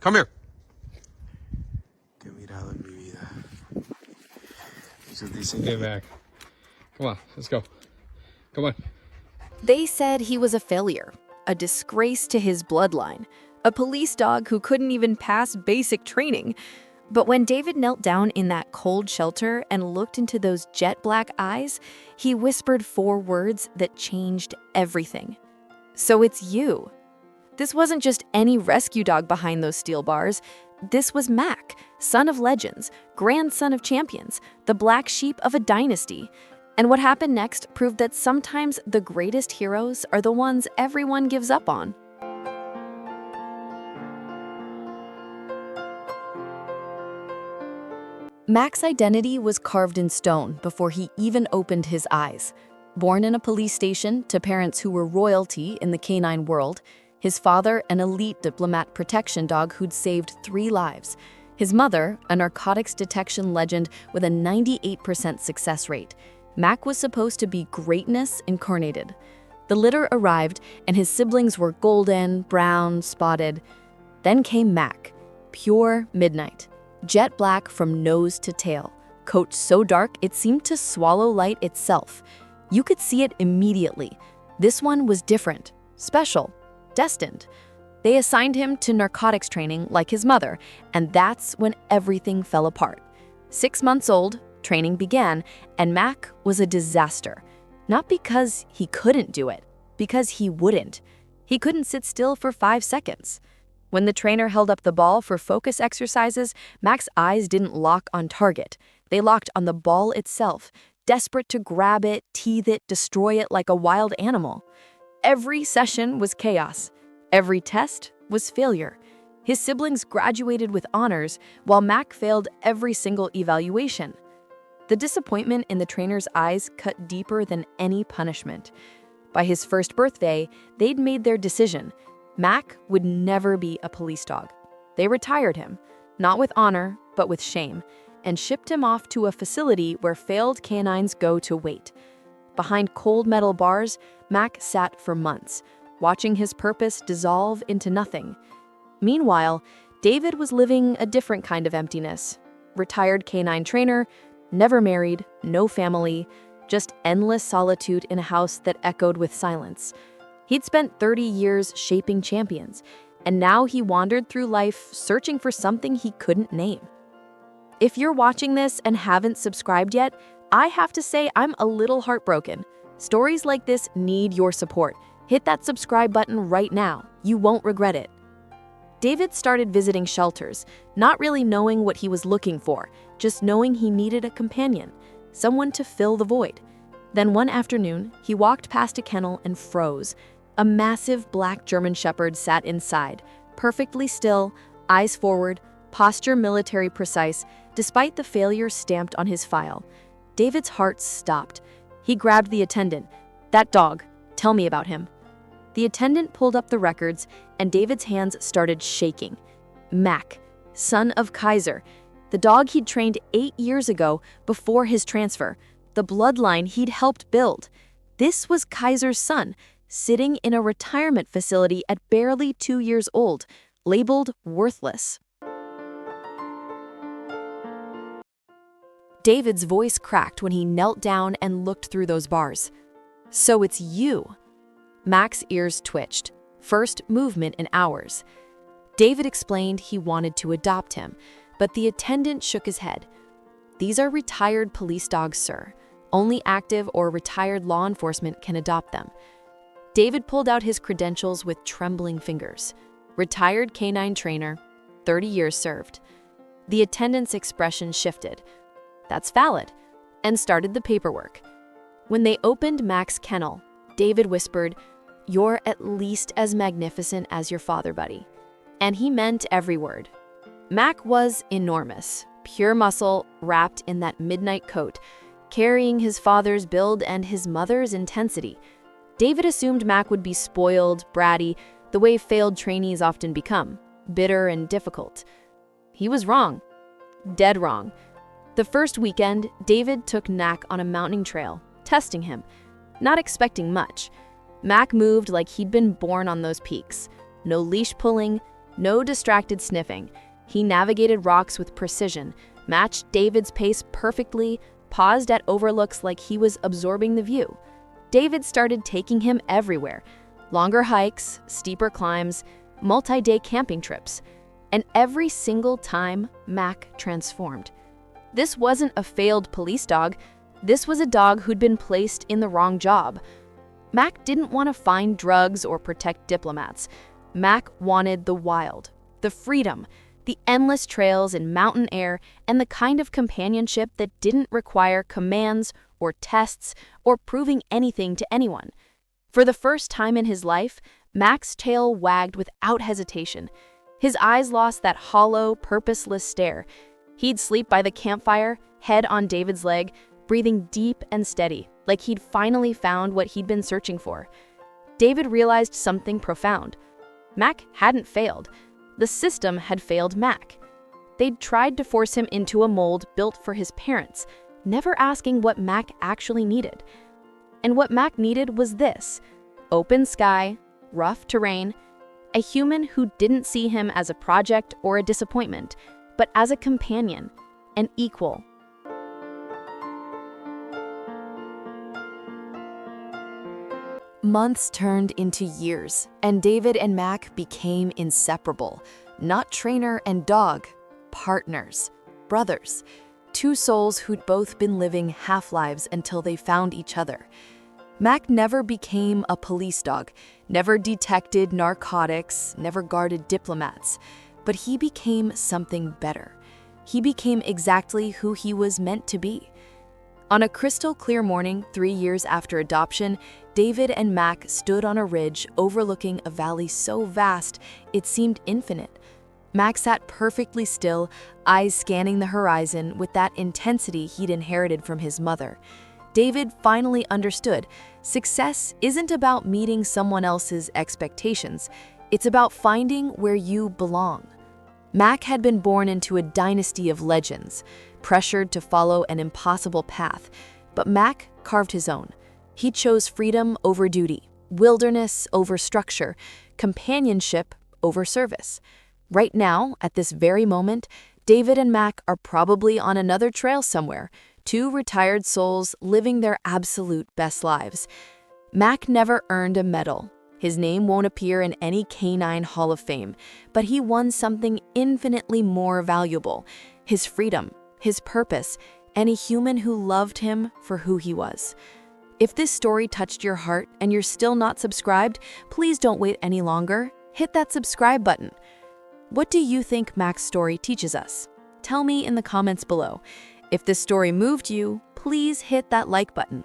Come here. Qué mirada en mi vida. Ellos dicen Get back. Come on, let's go. Come on. They said he was a failure, a disgrace to his bloodline, a police dog who couldn't even pass basic training. But when David knelt down in that cold shelter and looked into those jet black eyes, he whispered 4 words that changed everything. So it's you. This wasn't just any rescue dog behind those steel bars. This was Mac, son of legends, grandson of champions, the black sheep of a dynasty. And what happened next proved that sometimes the greatest heroes are the ones everyone gives up on. Mac's identity was carved in stone before he even opened his eyes. Born in a police station to parents who were royalty in the canine world, his father an elite diplomat protection dog who'd saved 3 lives, his mother a narcotics detection legend with a 98% success rate, Mac was supposed to be greatness incarnated. The litter arrived and his siblings were golden, brown, spotted. Then came Mac, pure midnight. Jet black from nose to tail, coat so dark it seemed to swallow light itself. You could see it immediately. This one was different, special, destined. They assigned him to narcotics training like his mother, and that's when everything fell apart. 6 months old, training began, and Mac was a disaster. Not because he couldn't do it, because he wouldn't. He couldn't sit still for 5 seconds. When the trainer held up the ball for focus exercises, Mac's eyes didn't lock on target. They locked on the ball itself, desperate to grab it, teeth it, destroy it like a wild animal. Every session was chaos. Every test was failure. His siblings graduated with honors, while Mac failed every single evaluation. The disappointment in the trainer's eyes cut deeper than any punishment. By his first birthday, they'd made their decision. Mac would never be a police dog. They retired him, not with honor, but with shame, and shipped him off to a facility where failed canines go to wait. Behind cold metal bars, Mac sat for months, watching his purpose dissolve into nothing. Meanwhile, David was living a different kind of emptiness. Retired canine trainer, never married, no family, just endless solitude in a house that echoed with silence. He'd spent 30 years shaping champions, and now he wandered through life searching for something he couldn't name. If you're watching this and haven't subscribed yet, I have to say I'm a little heartbroken. Stories like this need your support. Hit that subscribe button right now. You won't regret it. David started visiting shelters, not really knowing what he was looking for, just knowing he needed a companion, someone to fill the void. Then one afternoon, he walked past a kennel and froze. A massive black German shepherd sat inside, perfectly still, eyes forward, posture military precise, despite the failure stamped on his file. David's heart stopped. He grabbed the attendant. "That dog, tell me about him." The attendant pulled up the records, and David's hands started shaking. Mac, son of Kaiser, the dog he'd trained 8 years ago before his transfer, the bloodline he'd helped build. This was Kaiser's son, sitting in a retirement facility at barely 2 years old, labeled worthless. David's voice cracked when he knelt down and looked through those bars. "So it's you." Mac's ears twitched, first movement in hours. David explained he wanted to adopt him, but the attendant shook his head. "These are retired police dogs, sir. Only active or retired law enforcement can adopt them." David pulled out his credentials with trembling fingers. Retired canine trainer, 30 years served. The attendant's expression shifted. "That's valid," and started the paperwork. When they opened Mac's kennel, David whispered, "You're at least as magnificent as your father, buddy." And he meant every word. Mac was enormous, pure muscle wrapped in that midnight coat, carrying his father's build and his mother's intensity. David assumed Mac would be spoiled, bratty, the way failed trainees often become, bitter and difficult. He was wrong. Dead wrong. The first weekend, David took Mac on a mountain trail, testing him, not expecting much. Mac moved like he'd been born on those peaks. No leash pulling, No distracted sniffing. He navigated rocks with precision, matched David's pace perfectly, paused at overlooks like he was absorbing the view. David started taking him everywhere. Longer hikes, steeper climbs, multi-day camping trips. And every single time, Mac transformed. This wasn't a failed police dog. This was a dog who'd been placed in the wrong job. Mac didn't want to find drugs or protect diplomats. Mac wanted the wild, the freedom, the endless trails and mountain air, and the kind of companionship that didn't require commands or tests or proving anything to anyone. For the first time in his life, Mac's tail wagged without hesitation. His eyes lost that hollow, purposeless stare. He'd sleep by the campfire, head on David's leg, breathing deep and steady, like he'd finally found what he'd been searching for. David realized something profound. Mac hadn't failed. The system had failed Mac. They'd tried to force him into a mold built for his parents, never asking what Mac actually needed. And what Mac needed was this: open sky, rough terrain, a human who didn't see him as a project or a disappointment, but as a companion, an equal. Months turned into years, and David and Mac became inseparable. Not trainer and dog, partners, brothers. Two souls who'd both been living half-lives until they found each other. Mac never became a police dog, never detected narcotics, never guarded diplomats, but he became something better. He became exactly who he was meant to be. On a crystal-clear morning 3 years after adoption, David and Mac stood on a ridge overlooking a valley so vast it seemed infinite. Mac sat perfectly still, eyes scanning the horizon with that intensity he'd inherited from his mother. David finally understood, success isn't about meeting someone else's expectations. It's about finding where you belong. Mac had been born into a dynasty of legends, pressured to follow an impossible path, but Mac carved his own. He chose freedom over duty, wilderness over structure, companionship over service. Right now, at this very moment, David and Mac are probably on another trail somewhere, two retired souls living their absolute best lives. Mac never earned a medal. His name won't appear in any canine Hall of Fame, but he won something infinitely more valuable: his freedom, his purpose, and a human who loved him for who he was. If this story touched your heart and you're still not subscribed, please don't wait any longer. Hit that subscribe button. What do you think Mac's story teaches us? Tell me in the comments below. If this story moved you, please hit that like button.